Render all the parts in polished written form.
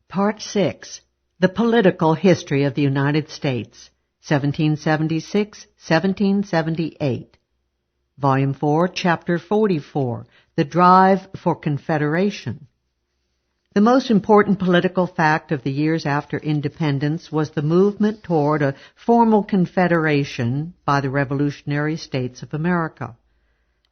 Part 6. The Political History of the United States, 1776-1778. Volume 4, Chapter 44, The Drive for Confederation. The most important political fact of the years after independence was the movement toward a formal confederation by the revolutionary states of America.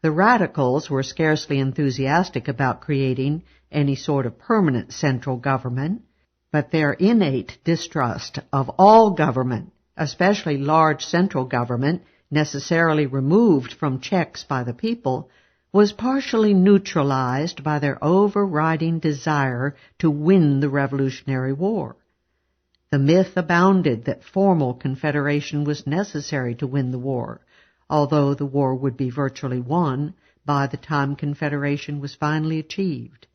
The radicals were scarcely enthusiastic about creating any sort of permanent central government, but their innate distrust of all government, especially large central government, necessarily removed from checks by the people, was partially neutralized by their overriding desire to win the Revolutionary War. The myth abounded that formal confederation was necessary to win the war, although the war would be virtually won by the time confederation was finally achieved.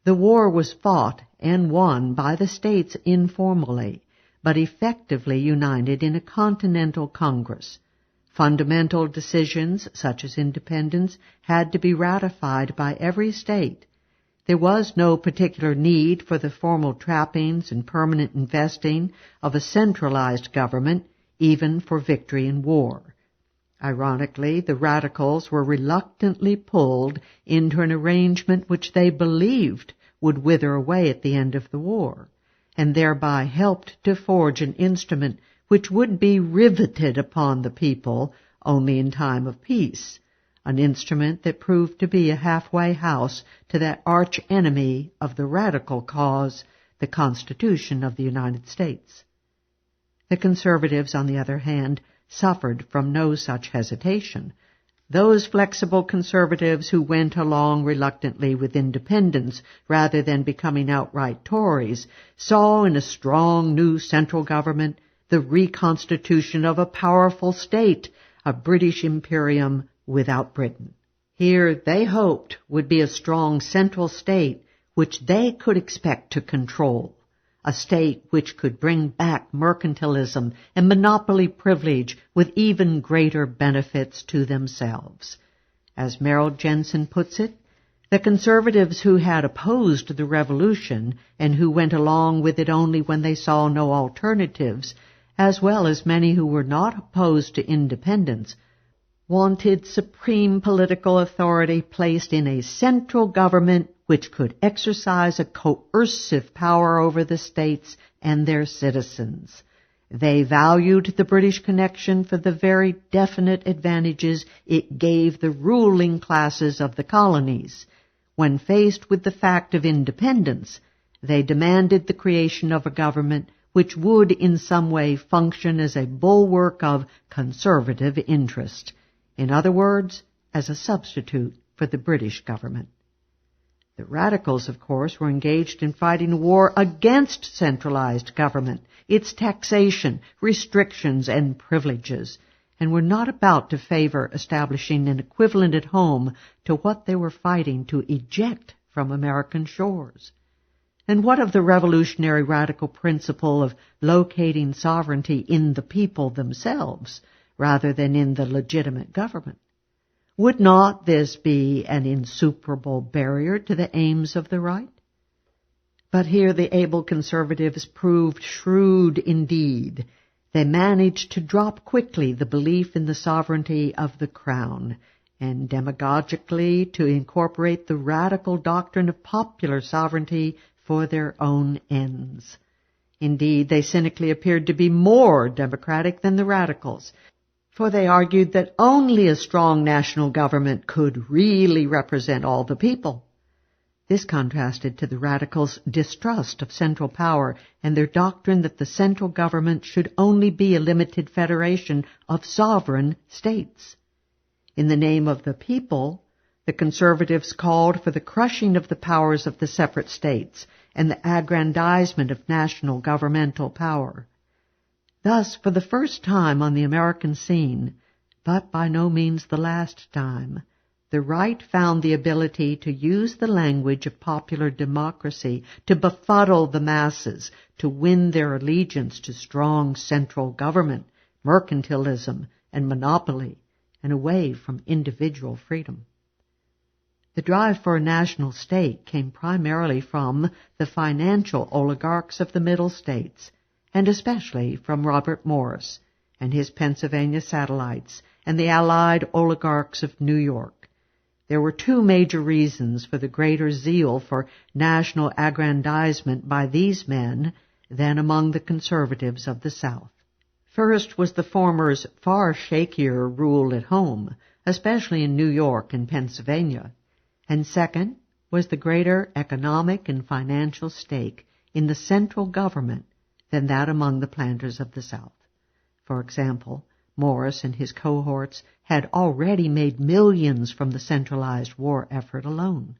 The war was fought and won by the states informally, but effectively united in a Continental Congress. Fundamental decisions, such as independence, had to be ratified by every state. There was no particular need for the formal trappings and permanent investing of a centralized government, even for victory in war. Ironically, the radicals were reluctantly pulled into an arrangement which they believed would wither away at the end of the war, and thereby helped to forge an instrument which would be riveted upon the people only in time of peace, an instrument that proved to be a halfway house to that arch enemy of the radical cause, the Constitution of the United States. The conservatives, on the other hand, suffered from no such hesitation. Those flexible conservatives who went along reluctantly with independence rather than becoming outright Tories saw in a strong new central government the reconstitution of a powerful state, a British imperium without Britain. Here they hoped would be a strong central state which they could expect to control, a state which could bring back mercantilism and monopoly privilege with even greater benefits to themselves. As Merrill Jensen puts it, the conservatives who had opposed the revolution and who went along with it only when they saw no alternatives, as well as many who were not opposed to independence, wanted supreme political authority placed in a central government which could exercise a coercive power over the states and their citizens. They valued the British connection for the very definite advantages it gave the ruling classes of the colonies. When faced with the fact of independence, they demanded the creation of a government which would in some way function as a bulwark of conservative interest. In other words, as a substitute for the British government. The radicals, of course, were engaged in fighting a war against centralized government, its taxation, restrictions, and privileges, and were not about to favor establishing an equivalent at home to what they were fighting to eject from American shores. And what of the revolutionary radical principle of locating sovereignty in the people themselves rather than in the legitimate government? Would not this be an insuperable barrier to the aims of the right? But here the able conservatives proved shrewd indeed. They managed to drop quickly the belief in the sovereignty of the crown, and demagogically to incorporate the radical doctrine of popular sovereignty for their own ends. Indeed, they cynically appeared to be more democratic than the radicals, for they argued that only a strong national government could really represent all the people. This contrasted to the radicals' distrust of central power and their doctrine that the central government should only be a limited federation of sovereign states. In the name of the people, the conservatives called for the crushing of the powers of the separate states and the aggrandizement of national governmental power. Thus, for the first time on the American scene, but by no means the last time, the right found the ability to use the language of popular democracy to befuddle the masses, to win their allegiance to strong central government, mercantilism, and monopoly, and away from individual freedom. The drive for a national state came primarily from the financial oligarchs of the Middle States, and especially from Robert Morris and his Pennsylvania satellites and the allied oligarchs of New York. There were two major reasons for the greater zeal for national aggrandizement by these men than among the conservatives of the South. First was the former's far shakier rule at home, especially in New York and Pennsylvania, and second was the greater economic and financial stake in the central government than that among the planters of the South. For example, Morris and his cohorts had already made millions from the centralized war effort alone.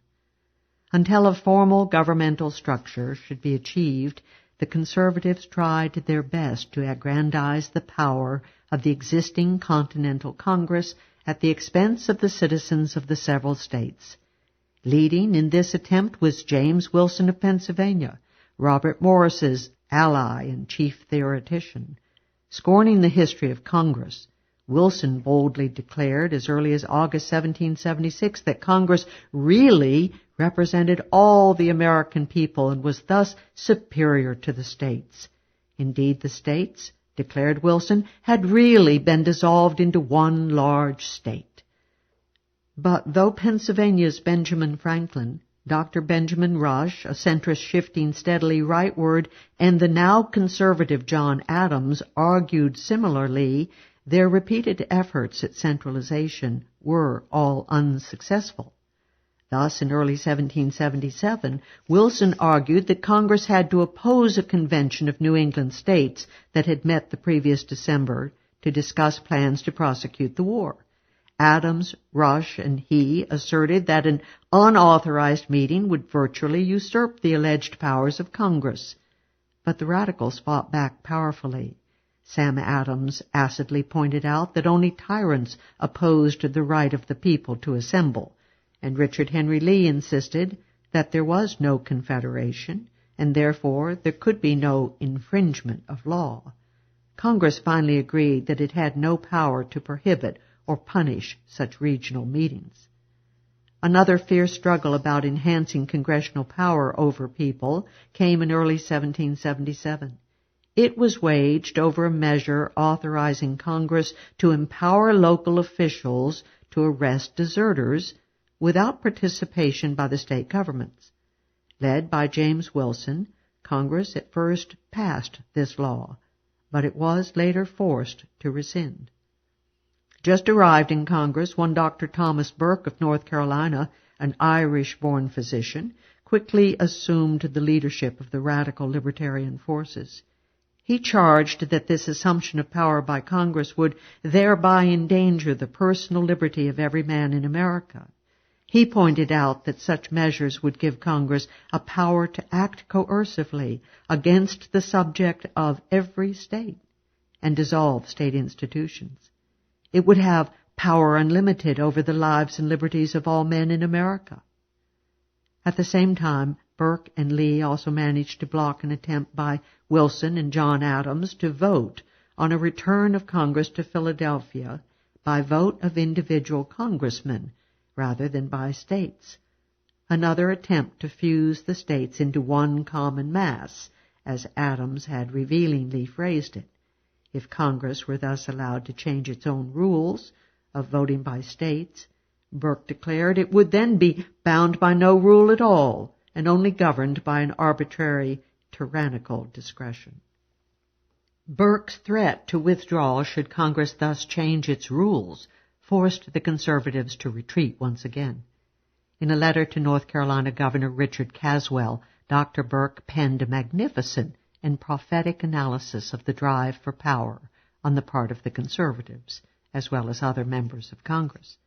Until a formal governmental structure should be achieved, the conservatives tried their best to aggrandize the power of the existing Continental Congress at the expense of the citizens of the several states. Leading in this attempt was James Wilson of Pennsylvania, Robert Morris's ally and chief theoretician. Scorning the history of Congress, Wilson boldly declared as early as August 1776 that Congress really represented all the American people and was thus superior to the states. Indeed, the states, declared Wilson, had really been dissolved into one large state. But though Pennsylvania's Benjamin Franklin, Dr. Benjamin Rush, a centrist shifting steadily rightward, and the now conservative John Adams argued similarly, their repeated efforts at centralization were all unsuccessful. Thus, in early 1777, Wilson argued that Congress had to oppose a convention of New England states that had met the previous December to discuss plans to prosecute the war. Adams, Rush, and he asserted that an unauthorized meeting would virtually usurp the alleged powers of Congress. But the radicals fought back powerfully. Sam Adams acidly pointed out that only tyrants opposed the right of the people to assemble, and Richard Henry Lee insisted that there was no Confederation, and therefore there could be no infringement of law. Congress finally agreed that it had no power to prohibit or punish such regional meetings. Another fierce struggle about enhancing congressional power over people came in early 1777. It was waged over a measure authorizing Congress to empower local officials to arrest deserters without participation by the state governments. Led by James Wilson, Congress at first passed this law, but it was later forced to rescind. Just arrived in Congress, one Dr. Thomas Burke of North Carolina, an Irish-born physician, quickly assumed the leadership of the radical libertarian forces. He charged that this assumption of power by Congress would thereby endanger the personal liberty of every man in America. He pointed out that such measures would give Congress a power to act coercively against the subject of every state and dissolve state institutions. It would have power unlimited over the lives and liberties of all men in America. At the same time, Burke and Lee also managed to block an attempt by Wilson and John Adams to vote on a return of Congress to Philadelphia by vote of individual congressmen rather than by states. Another attempt to fuse the states into one common mass, as Adams had revealingly phrased it. If Congress were thus allowed to change its own rules of voting by states, Burke declared it would then be bound by no rule at all and only governed by an arbitrary, tyrannical discretion. Burke's threat to withdrawal should Congress thus change its rules forced the conservatives to retreat once again. In a letter to North Carolina Governor Richard Caswell, Dr. Burke penned a magnificent and prophetic analysis of the drive for power on the part of the conservatives, as well as other members of Congress.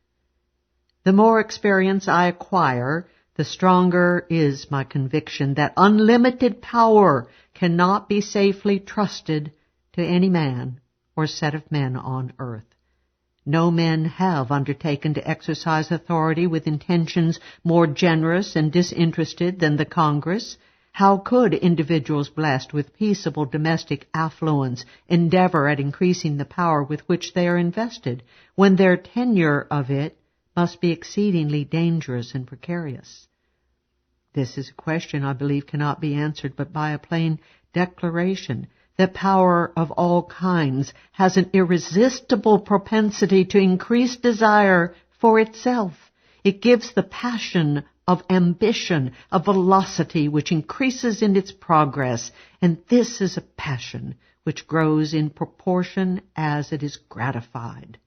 The more experience I acquire, the stronger is my conviction that unlimited power cannot be safely trusted to any man or set of men on earth. No men have undertaken to exercise authority with intentions more generous and disinterested than the Congress. How could individuals blessed with peaceable domestic affluence endeavor at increasing the power with which they are invested, when their tenure of it must be exceedingly dangerous and precarious. This is a question I believe cannot be answered but by a plain declaration that power of all kinds has an irresistible propensity to increase desire for itself. It gives the passion of ambition a velocity which increases in its progress, and this is a passion which grows in proportion as it is gratified.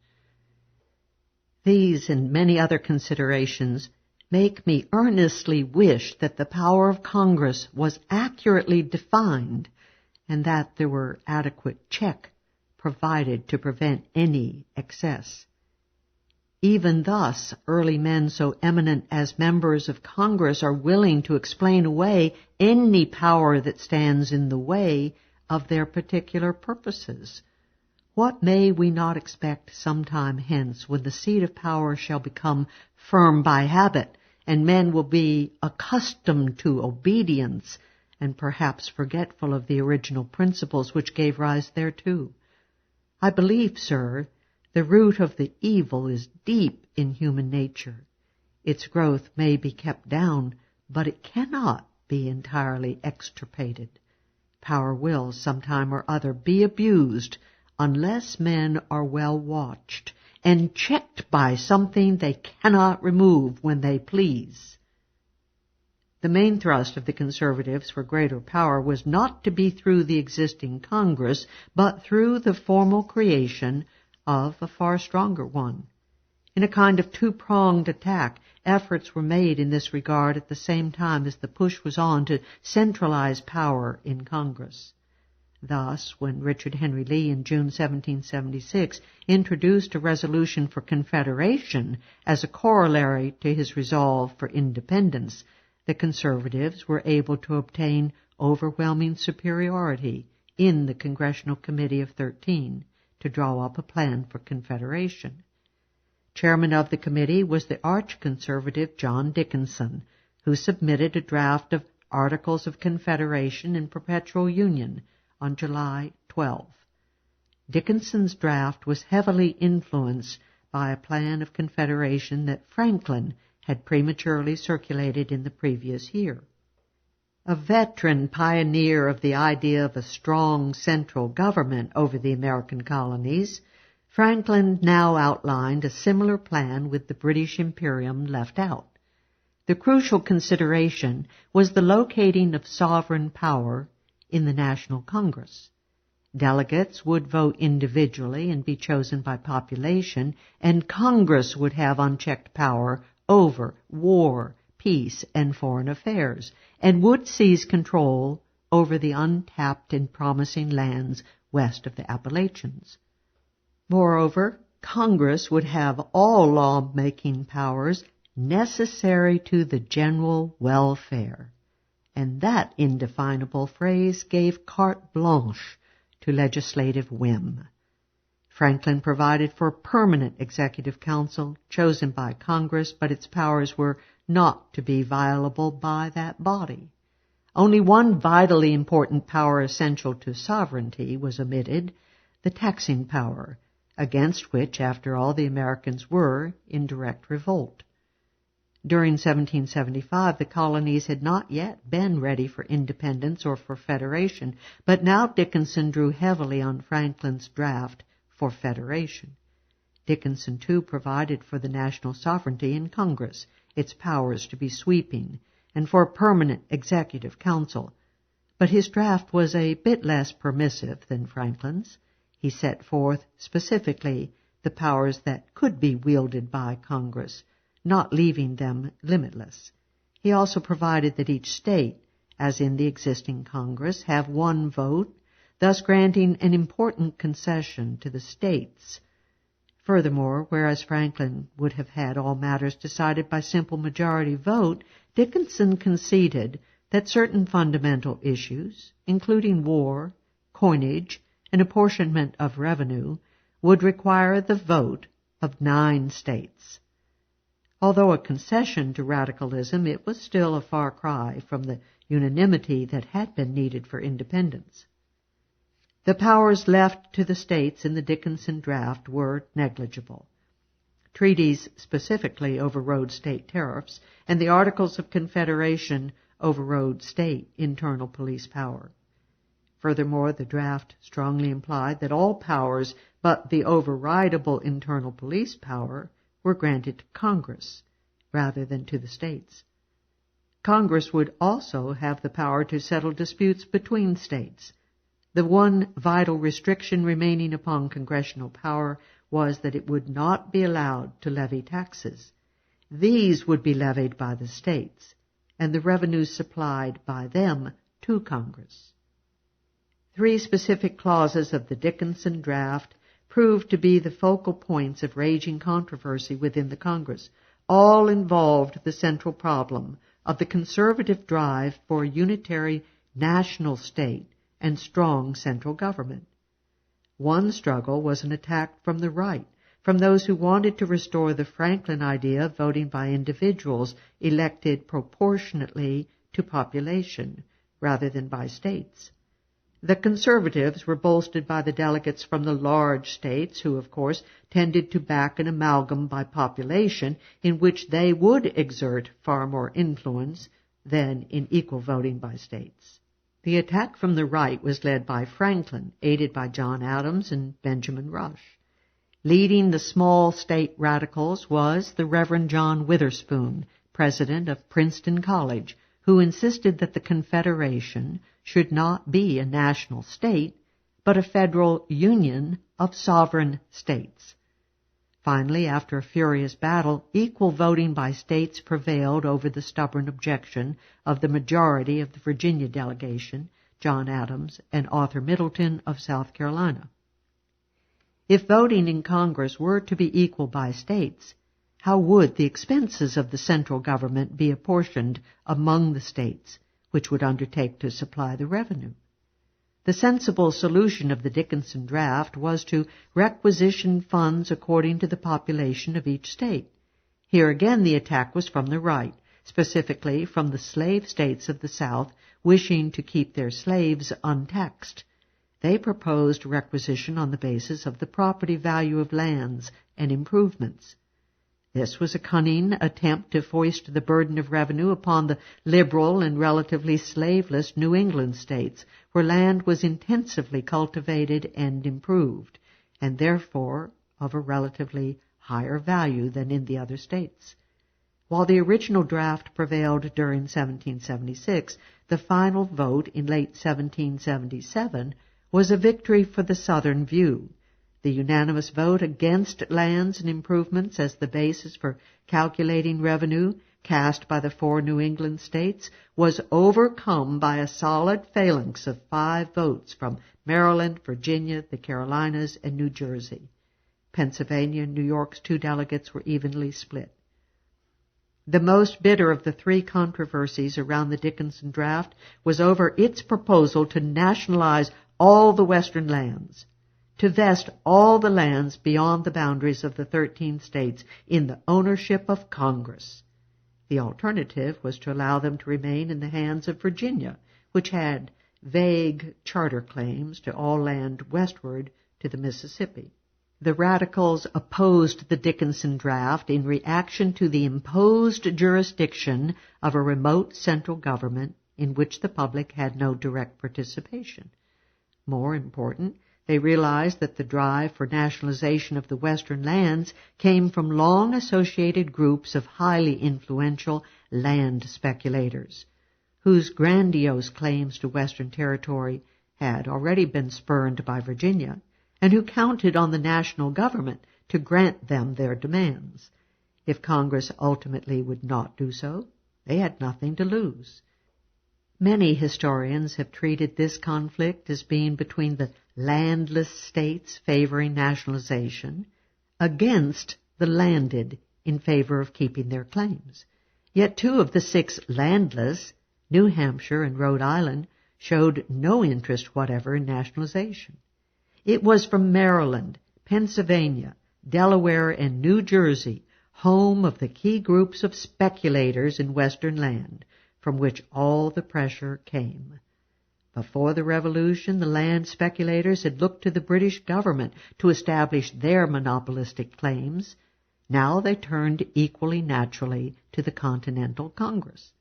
These and many other considerations make me earnestly wish that the power of Congress was accurately defined and that there were adequate check provided to prevent any excess. Even thus, early men so eminent as members of Congress are willing to explain away any power that stands in the way of their particular purposes. What may we not expect some time hence, when the seat of power shall become firm by habit, and men will be accustomed to obedience, and perhaps forgetful of the original principles which gave rise thereto? I believe, sir, the root of the evil is deep in human nature. Its growth may be kept down, but it cannot be entirely extirpated. Power will, sometime or other, be abused unless men are well watched and checked by something they cannot remove when they please. The main thrust of the conservatives for greater power was not to be through the existing Congress, but through the formal creation of a far stronger one. In a kind of two-pronged attack, efforts were made in this regard at the same time as the push was on to centralize power in Congress. Thus, when Richard Henry Lee in June 1776 introduced a resolution for Confederation as a corollary to his resolve for independence, the conservatives were able to obtain overwhelming superiority in the Congressional Committee of 13 to draw up a plan for Confederation. Chairman of the committee was the arch-conservative John Dickinson, who submitted a draft of Articles of Confederation and Perpetual Union on July 12. Dickinson's draft was heavily influenced by a plan of Confederation that Franklin had prematurely circulated in the previous year. A veteran pioneer of the idea of a strong central government over the American colonies, Franklin now outlined a similar plan with the British Imperium left out. The crucial consideration was the locating of sovereign power in the National Congress. Delegates would vote individually and be chosen by population, and Congress would have unchecked power over war, peace, and foreign affairs, and would seize control over the untapped and promising lands west of the Appalachians. Moreover, Congress would have all law-making powers necessary to the general welfare, and that indefinable phrase gave carte blanche to legislative whim. Franklin provided for a permanent executive council chosen by Congress, but its powers were not to be violable by that body. Only one vitally important power essential to sovereignty was omitted, the taxing power, against which, after all, the Americans were in direct revolt. During 1775, the colonies had not yet been ready for independence or for federation, but now Dickinson drew heavily on Franklin's draft for federation. Dickinson, too, provided for the national sovereignty in Congress, its powers to be sweeping, and for a permanent executive council. But his draft was a bit less permissive than Franklin's. He set forth specifically the powers that could be wielded by Congress, not leaving them limitless. He also provided that each state, as in the existing Congress, have one vote, thus granting an important concession to the states. Furthermore, whereas Franklin would have had all matters decided by simple majority vote, Dickinson conceded that certain fundamental issues, including war, coinage, and apportionment of revenue, would require the vote of 9 states. Although a concession to radicalism, it was still a far cry from the unanimity that had been needed for independence. The powers left to the states in the Dickinson Draft were negligible. treaties specifically overrode state tariffs, and the Articles of Confederation overrode state internal police power. Furthermore, the draft strongly implied that all powers but the overridable internal police power were granted to Congress rather than to the states. Congress would also have the power to settle disputes between states. The one vital restriction remaining upon congressional power was that it would not be allowed to levy taxes. These would be levied by the states, and the revenues supplied by them to Congress. 3 specific clauses of the Dickinson Draft proved to be the focal points of raging controversy within the Congress. All involved the central problem of the conservative drive for a unitary national state and strong central government. One struggle was an attack from the right, from those who wanted to restore the Franklin idea of voting by individuals elected proportionately to population rather than by states. The conservatives were bolstered by the delegates from the large states who, of course, tended to back an amalgam by population in which they would exert far more influence than in equal voting by states. The attack from the right was led by Franklin, aided by John Adams and Benjamin Rush. Leading the small state radicals was the Reverend John Witherspoon, president of Princeton College, who insisted that the Confederation should not be a national state, but a federal union of sovereign states. Finally, after a furious battle, equal voting by states prevailed over the stubborn objection of the majority of the Virginia delegation, John Adams and Arthur Middleton of South Carolina. If voting in Congress were to be equal by states, how would the expenses of the central government be apportioned among the states, which would undertake to supply the revenue? The sensible solution of the Dickinson Draft was to requisition funds according to the population of each state. Here again the attack was from the right, specifically from the slave states of the South wishing to keep their slaves untaxed. They proposed requisition on the basis of the property value of lands and improvements. This was a cunning attempt to foist the burden of revenue upon the liberal and relatively slaveless New England states, where land was intensively cultivated and improved, and therefore of a relatively higher value than in the other states. While the original draft prevailed during 1776, the final vote in late 1777 was a victory for the Southern view. The unanimous vote against lands and improvements as the basis for calculating revenue, cast by the 4 New England states, was overcome by a solid phalanx of 5 votes from Maryland, Virginia, the Carolinas, and New Jersey. Pennsylvania and New York's 2 delegates were evenly split. The most bitter of the 3 controversies around the Dickinson Draft was over its proposal to nationalize all the Western lands, to vest all the lands beyond the boundaries of the 13 states in the ownership of Congress. The alternative was to allow them to remain in the hands of Virginia, which had vague charter claims to all land westward to the Mississippi. The radicals opposed the Dickinson Draft in reaction to the imposed jurisdiction of a remote central government in which the public had no direct participation. More important, they realized that the drive for nationalization of the Western lands came from long associated groups of highly influential land speculators, whose grandiose claims to Western territory had already been spurned by Virginia, and who counted on the national government to grant them their demands. If Congress ultimately would not do so, they had nothing to lose. Many historians have treated this conflict as being between the landless states favoring nationalization against the landed in favor of keeping their claims. Yet 2 of the 6 landless, New Hampshire and Rhode Island, showed no interest whatever in nationalization. It was from Maryland, Pennsylvania, Delaware, and New Jersey, home of the key groups of speculators in Western land, from which all the pressure came. Before the Revolution, the land speculators had looked to the British government to establish their monopolistic claims. Now they turned equally naturally to the Continental Congress.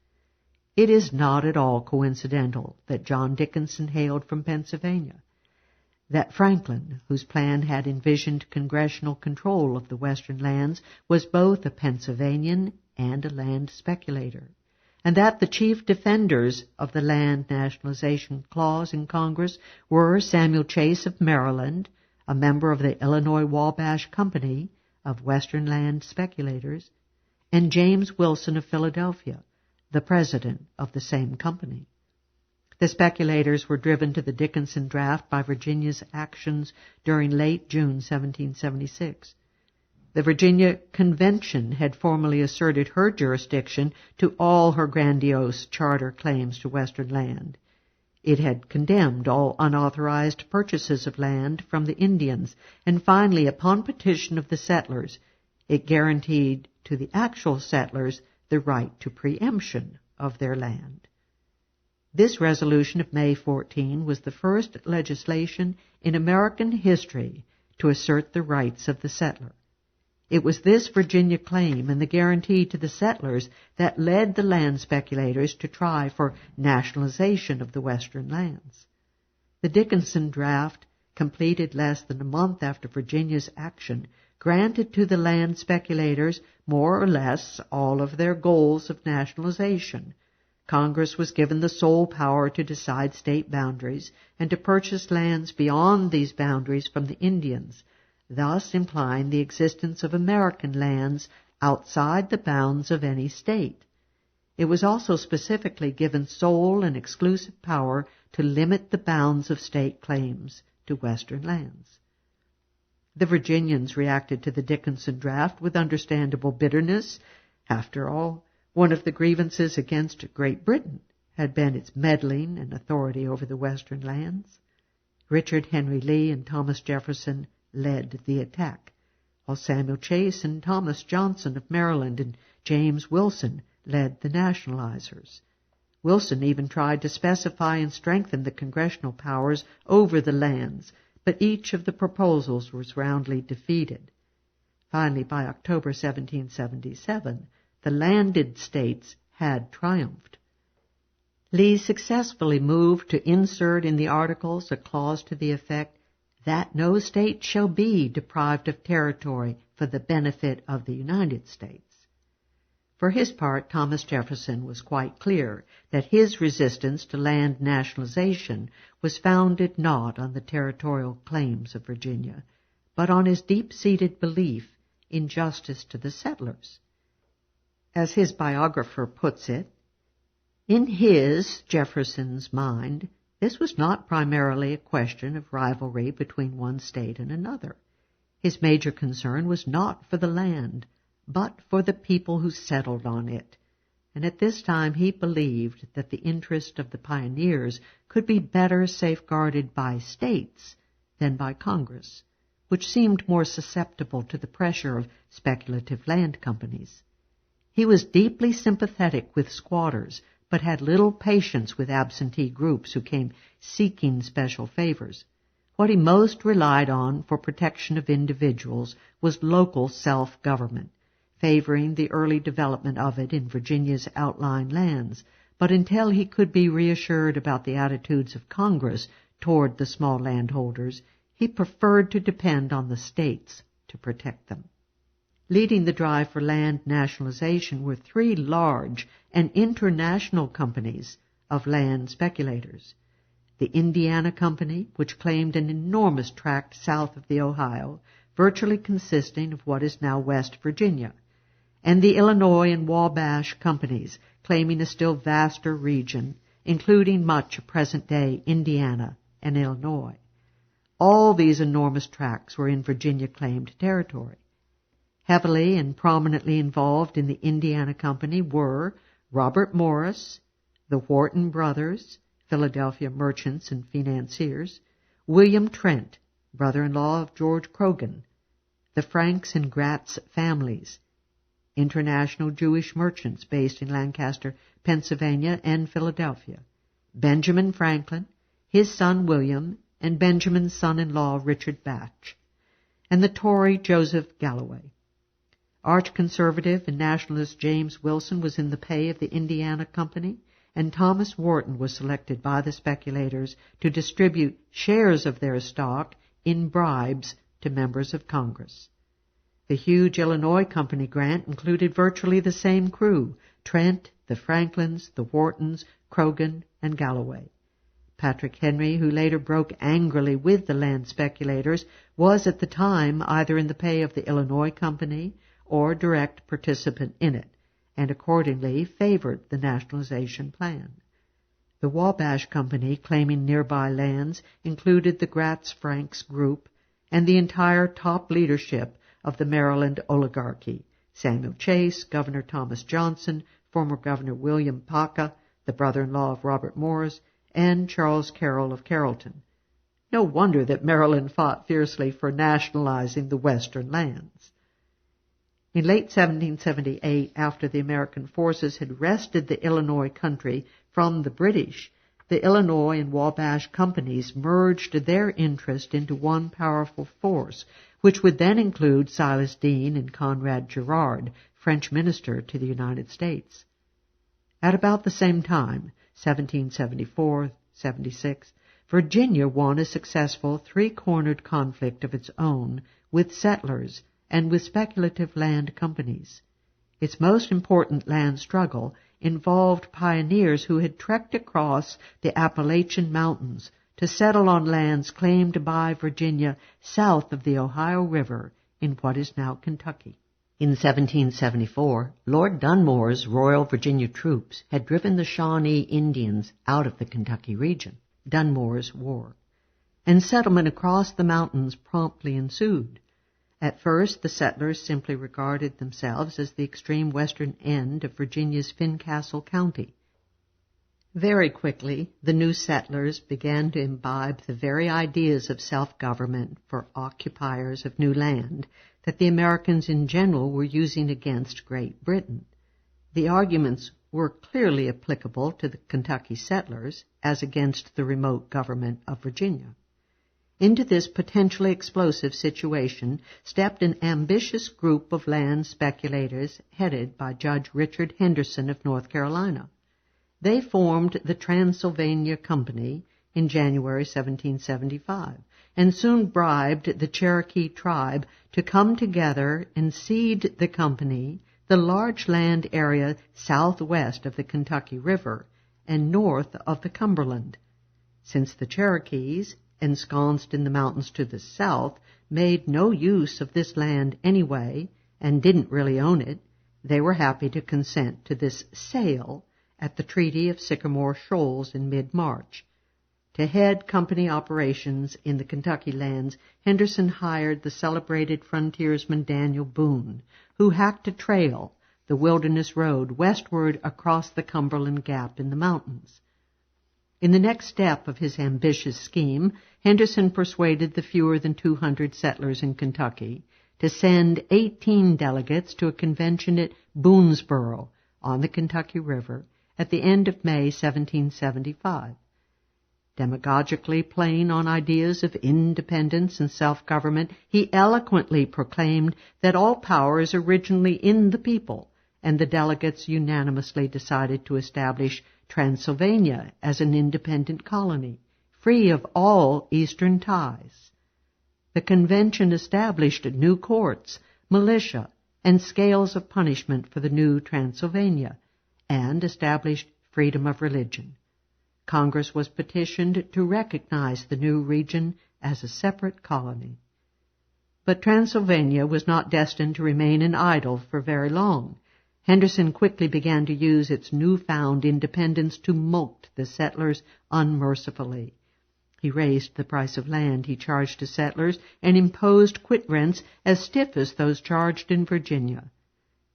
It is not at all coincidental that John Dickinson hailed from Pennsylvania, that Franklin, whose plan had envisioned congressional control of the western lands, was both a Pennsylvanian and a land speculator, and that the chief defenders of the land nationalization clause in Congress were Samuel Chase of Maryland, a member of the Illinois Wabash Company of Western land speculators, and James Wilson of Philadelphia, the president of the same company. The speculators were driven to the Dickinson Draft by Virginia's actions during late June 1776. The Virginia Convention had formally asserted her jurisdiction to all her grandiose charter claims to Western land. It had condemned all unauthorized purchases of land from the Indians, and finally, upon petition of the settlers, it guaranteed to the actual settlers the right to preemption of their land. This resolution of May 14 was the first legislation in American history to assert the rights of the settler. It was this Virginia claim and the guarantee to the settlers that led the land speculators to try for nationalization of the western lands. The Dickinson Draft, completed less than a month after Virginia's action, granted to the land speculators more or less all of their goals of nationalization. Congress was given the sole power to decide state boundaries and to purchase lands beyond these boundaries from the Indians, thus implying the existence of American lands outside the bounds of any state. It was also specifically given sole and exclusive power to limit the bounds of state claims to western lands. The Virginians reacted to the Dickinson Draft with understandable bitterness. After all, one of the grievances against Great Britain had been its meddling and authority over the western lands. Richard Henry Lee and Thomas Jefferson led the attack, while Samuel Chase and Thomas Johnson of Maryland and James Wilson led the nationalizers. Wilson even tried to specify and strengthen the congressional powers over the lands, but each of the proposals was roundly defeated. Finally, by October 1777, the landed states had triumphed. Lee successfully moved to insert in the Articles a clause to the effect that no state shall be deprived of territory for the benefit of the United States. For his part, Thomas Jefferson was quite clear that his resistance to land nationalization was founded not on the territorial claims of Virginia, but on his deep-seated belief in justice to the settlers. As his biographer puts it, in his, Jefferson's, mind, this was not primarily a question of rivalry between one state and another. His major concern was not for the land, but for the people who settled on it, and at this time he believed that the interest of the pioneers could be better safeguarded by states than by Congress, which seemed more susceptible to the pressure of speculative land companies. He was deeply sympathetic with squatters, but had little patience with absentee groups who came seeking special favors. What he most relied on for protection of individuals was local self-government, favoring the early development of it in Virginia's outlying lands, but until he could be reassured about the attitudes of Congress toward the small landholders, he preferred to depend on the states to protect them. Leading the drive for land nationalization were three large and international companies of land speculators. The Indiana Company, which claimed an enormous tract south of the Ohio, virtually consisting of what is now West Virginia, and the Illinois and Wabash Companies, claiming a still vaster region, including much of present-day Indiana and Illinois. All these enormous tracts were in Virginia-claimed territory. Heavily and prominently involved in the Indiana Company were Robert Morris, the Wharton brothers, Philadelphia merchants and financiers, William Trent, brother-in-law of George Croghan, the Franks and Gratz families, international Jewish merchants based in Lancaster, Pennsylvania, and Philadelphia, Benjamin Franklin, his son William, and Benjamin's son-in-law Richard Batch, and the Tory Joseph Galloway. Arch-conservative and nationalist James Wilson was in the pay of the Indiana Company, and Thomas Wharton was selected by the speculators to distribute shares of their stock in bribes to members of Congress. The huge Illinois Company grant included virtually the same crew: Trent, the Franklins, the Whartons, Croghan, and Galloway. Patrick Henry, who later broke angrily with the land speculators, was at the time either in the pay of the Illinois Company or direct participant in it, and accordingly favored the nationalization plan. The Wabash Company, claiming nearby lands, included the Gratz-Franks group and the entire top leadership of the Maryland oligarchy: Samuel Chase, Governor Thomas Johnson, former Governor William Paca, the brother-in-law of Robert Morris, and Charles Carroll of Carrollton. No wonder that Maryland fought fiercely for nationalizing the western lands. In late 1778, after the American forces had wrested the Illinois country from the British, the Illinois and Wabash companies merged their interest into one powerful force, which would then include Silas Deane and Conrad Girard, French minister to the United States. At about the same time, 1774-76, Virginia won a successful three-cornered conflict of its own with settlers and with speculative land companies. Its most important land struggle involved pioneers who had trekked across the Appalachian Mountains to settle on lands claimed by Virginia south of the Ohio River in what is now Kentucky. In 1774, Lord Dunmore's Royal Virginia troops had driven the Shawnee Indians out of the Kentucky region, Dunmore's War, and settlement across the mountains promptly ensued. At first, the settlers simply regarded themselves as the extreme western end of Virginia's Fincastle County. Very quickly, the new settlers began to imbibe the very ideas of self-government for occupiers of new land that the Americans in general were using against Great Britain. The arguments were clearly applicable to the Kentucky settlers as against the remote government of Virginia. Into this potentially explosive situation stepped an ambitious group of land speculators headed by Judge Richard Henderson of North Carolina. They formed the Transylvania Company in January 1775 and soon bribed the Cherokee tribe to come together and cede the company the large land area southwest of the Kentucky River and north of the Cumberland. Since the Cherokees, ensconced in the mountains to the south, made no use of this land anyway and didn't really own it, they were happy to consent to this sale at the Treaty of Sycamore Shoals in mid-March. To head company operations in the Kentucky lands, Henderson hired the celebrated frontiersman Daniel Boone, who hacked a trail, the Wilderness Road, westward across the Cumberland Gap in the mountains. In the next step of his ambitious scheme, Henderson persuaded the fewer than 200 settlers in Kentucky to send 18 delegates to a convention at Boonesboro on the Kentucky River at the end of May 1775. Demagogically playing on ideas of independence and self-government, he eloquently proclaimed that all power is originally in the people, and the delegates unanimously decided to establish Transylvania as an independent colony, free of all Eastern ties. The convention established new courts, militia, and scales of punishment for the new Transylvania, and established freedom of religion. Congress was petitioned to recognize the new region as a separate colony. But Transylvania was not destined to remain an idle for very long. Henderson quickly began to use its newfound independence to mulct the settlers unmercifully. He raised the price of land he charged to settlers and imposed quit rents as stiff as those charged in Virginia.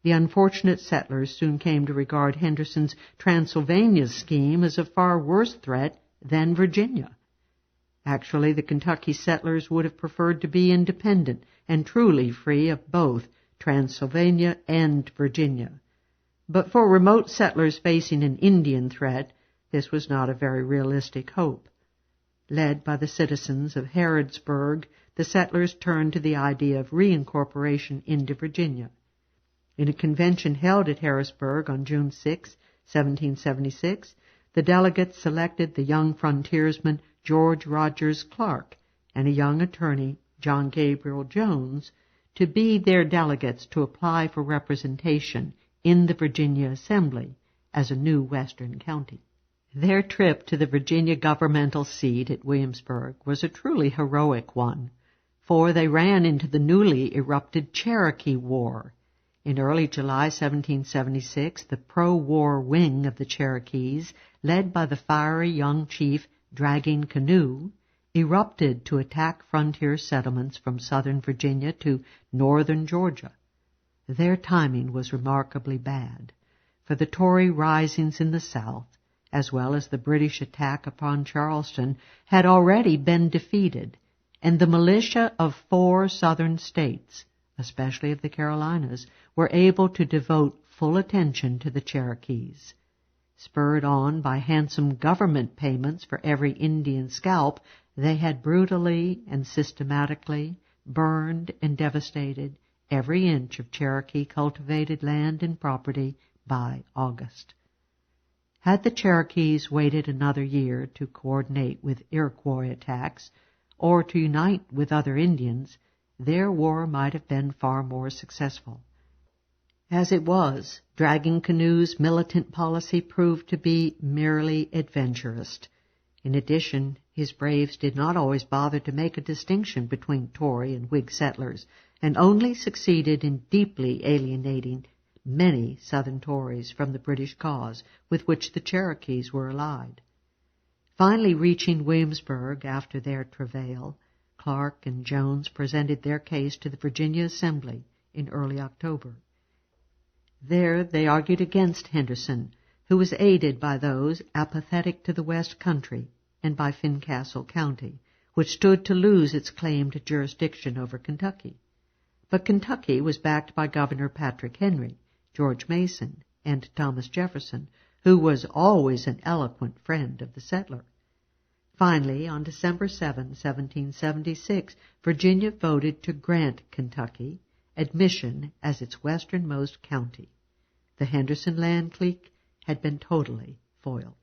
The unfortunate settlers soon came to regard Henderson's Transylvania scheme as a far worse threat than Virginia. Actually, the Kentucky settlers would have preferred to be independent and truly free of both Transylvania and Virginia. But for remote settlers facing an Indian threat, this was not a very realistic hope. Led by the citizens of Harrodsburg, the settlers turned to the idea of reincorporation into Virginia. In a convention held at Harrisburg on June 6, 1776, the delegates selected the young frontiersman George Rogers Clark and a young attorney, John Gabriel Jones, to be their delegates to apply for representation in the Virginia Assembly as a new western county. Their trip to the Virginia governmental seat at Williamsburg was a truly heroic one, for they ran into the newly erupted Cherokee War. In early July 1776, the pro-war wing of the Cherokees, led by the fiery young chief Dragging Canoe, erupted to attack frontier settlements from southern Virginia to northern Georgia. Their timing was remarkably bad, for the Tory risings in the South, as well as the British attack upon Charleston, had already been defeated, and the militia of 4 southern states, especially of the Carolinas, were able to devote full attention to the Cherokees. Spurred on by handsome government payments for every Indian scalp, they had brutally and systematically burned and devastated every inch of Cherokee cultivated land and property by August. Had the Cherokees waited another year to coordinate with Iroquois attacks or to unite with other Indians, their war might have been far more successful. As it was, Dragging Canoe's militant policy proved to be merely adventurous. In addition, his braves did not always bother to make a distinction between Tory and Whig settlers, and only succeeded in deeply alienating many Southern Tories from the British cause with which the Cherokees were allied. Finally reaching Williamsburg after their travail, Clark and Jones presented their case to the Virginia Assembly in early October. There they argued against Henderson, who was aided by those apathetic to the West Country and by Fincastle County, which stood to lose its claim to jurisdiction over Kentucky. But Kentucky was backed by Governor Patrick Henry, George Mason, and Thomas Jefferson, who was always an eloquent friend of the settler. Finally, on December 7, 1776, Virginia voted to grant Kentucky admission as its westernmost county. The Henderson land clique had been totally foiled.